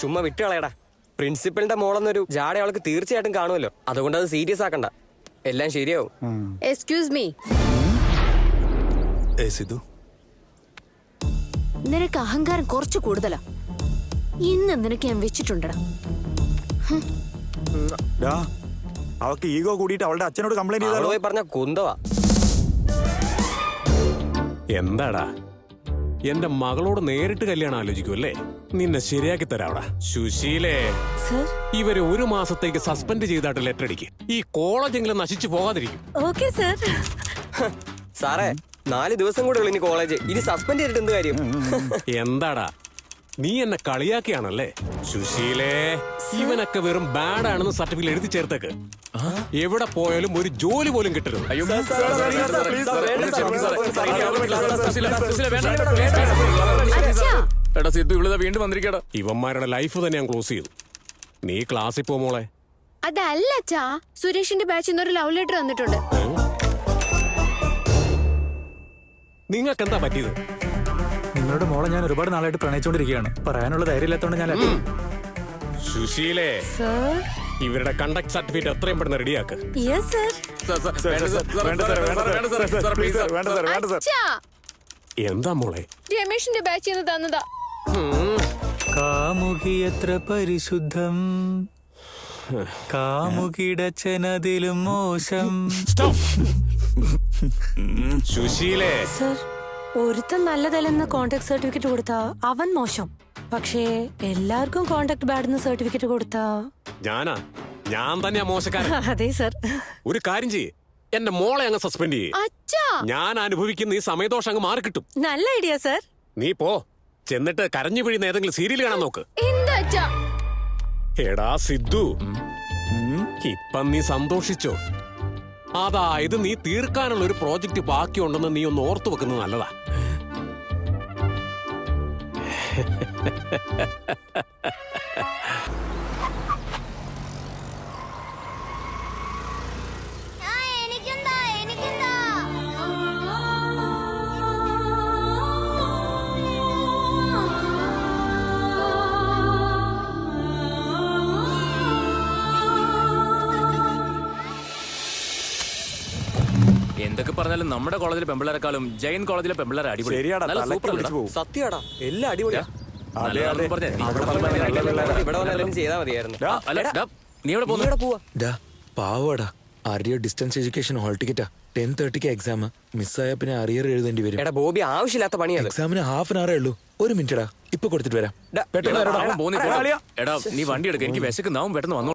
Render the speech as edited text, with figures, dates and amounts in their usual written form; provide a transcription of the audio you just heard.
ചുമ്മാ വിട്ടുകളയടാ. പ്രിൻസിപ്പലിന്റെ മോളെന്നൊരു ജാട അവൾക്ക് തീർച്ചയായിട്ടും കാണുമല്ലോ. അതുകൊണ്ട് അത് സീരിയസ് ആക്കണ്ട, എല്ലാം ശരിയാവും. Excuse me. സിധു, നിനക്ക് അഹങ്കാരം കുറച്ച് കൂടുതലാ. ഇന്ന് നിനക്ക് ഞാൻ വെച്ചിട്ടുണ്ടടാ. അവൾക്ക് ഈഗോ കൂടിയിട്ട് അവളുടെ അച്ഛനോട് കംപ്ലൈന്റ് ചെയ്താലോ? പോയി പറഞ്ഞ കുന്തവാ. എന്താടാ, എന്റെ മകളോട് നേരിട്ട് കല്യാണം ആലോചിക്കുമല്ലേ? നിന്നെ ശരിയാക്കി തരാവടാ. സുശീലേ, ഇവരെ 1 മാസത്തേക്ക് സസ്പെൻഡ് ചെയ്തായിട്ട് ലെറ്റർ അടിക്കും. ഈ കോളേജെങ്കിലും നശിച്ചു പോകാതിരിക്കും. Okay sir. സാറേ, 4 ദിവസം കൂടെ ഉള്ളു ഇനി കോളേജ്. ഇനി സസ്പെൻഡ് ചെയ്തിട്ട് എന്ത് കാര്യം? എന്താടാ, നീ എന്നെ കളിയാക്കിയാണല്ലേ? സുശീലേ, ഇവനൊക്കെ വെറും ബാഡ് ആണെന്ന് സർട്ടിഫിക്കറ്റ് എഴുതി ചേർത്തേക്ക്. എവിടെ പോയാലും ഒരു ജോലി പോലും കിട്ടരുത്. വീണ്ടും വന്നിരിക്കടാ. ഇവന്മാരുടെ ലൈഫ് തന്നെ ഞാൻ ക്ലോസ് ചെയ്തു. നീ ക്ലാസ്സിൽ പോ മോളെ. അതല്ല അച്ഛാ, സുരേഷിന്റെ ബാച്ചിൽ നിന്ന് ഒരു ലവ് ലെറ്റർ വന്നിട്ടുണ്ട്. നിങ്ങൾക്ക് എന്താ പറ്റിയത്? നിങ്ങളുടെ മോളെ ഞാൻ ഒരുപാട് നാളായിട്ട് പ്രണയിച്ചോണ്ടിരിക്കുകയാണ്. പറയാനുള്ള ധൈര്യം ഇല്ലാത്തോണ്ട് ഞാൻ സുശീലേ, ഇവരുടെ കണ്ടക്ട് സർട്ടിഫിക്കറ്റ് എത്രയും പെട്ടെന്ന് റെഡിയാക്ക്. എന്താ മോളെ? രമേഷിന്റെ ബാച്ചിൽ നിന്ന് തന്നതാ. കാമുകി എത്ര പരിശുദ്ധം, കാമുകിടച്ചനതിലും മോശം. സുശീലേ, ഒരുത്തൻ നല്ലതല്ലെന്ന് കോണ്ടാക്ട് സർട്ടിഫിക്കറ്റ് കൊടുത്താ അവൻ മോശം. പക്ഷേ എല്ലാവർക്കും കോണ്ടാക്ട് ബാഡെന്ന് സർട്ടിഫിക്കറ്റ് കൊടുത്താ ഞാൻ തന്നെയാ മോശക്കാരൻ. അതെ സർ. ഒരു കാര്യം ചെയ്യ്, എന്റെ മോളെ അങ്ങ് സസ്പെൻഡ് ചെയ്യ്. ഞാൻ അനുഭവിക്കുന്ന ഈ സമയദോഷം അങ്ങ് മാറിക്കിട്ടും. നല്ല ഐഡിയ സർ. നീ പോ, ചെന്നിട്ട് കരഞ്ഞു പിഴിയുന്ന ഏതെങ്കിലും സീരിയൽ കാണാൻ നോക്ക്. എടാ സിദ്ധു, ഇപ്പം നീ സന്തോഷിച്ചോ? അതായത് നീ തീർക്കാനുള്ള ഒരു പ്രോജക്റ്റ് ബാക്കിയുണ്ടെന്ന് നീ ഒന്ന് ഓർത്തു വെക്കുന്നത് നല്ലതാ. എന്തൊക്കെ പറഞ്ഞാലും നമ്മുടെ കോളേജിലെ പെമ്പിള്ളേരെക്കാളും ജയൻ കോളേജിലെ പെമ്പിള്ളേരെ അടിപൊളി. സത്യമാടാ, എല്ലാം അടിപൊളിയാ. ചെയ്താ മതിയായിരുന്നു. നീ എവിടെ പോകുന്നു? പാവടാ, അരിയർ ഡിസ്റ്റൻസ് എഡ്യൂക്കേഷൻ ഹോൾ ടിക്കറ്റാ. 10:30 എക്സാം മിസ്സായ പിന്നെ അരിയർ എഴുതേണ്ടി വരും. എടാ ബോബി, ആവശ്യമില്ലാത്ത പണിയാണ്. എക്സാമിന് ഹാഫ് ആൻ അവറേ ഉള്ളൂ. 1 മിനിറ്റടാ, ഇപ്പൊ കൊടുത്തിട്ട് വരാം. എടാ, നീ വണ്ടി എടുക്ക, എനിക്ക് വിശക്കുന്നാവും. പെട്ടെന്ന് വന്നു.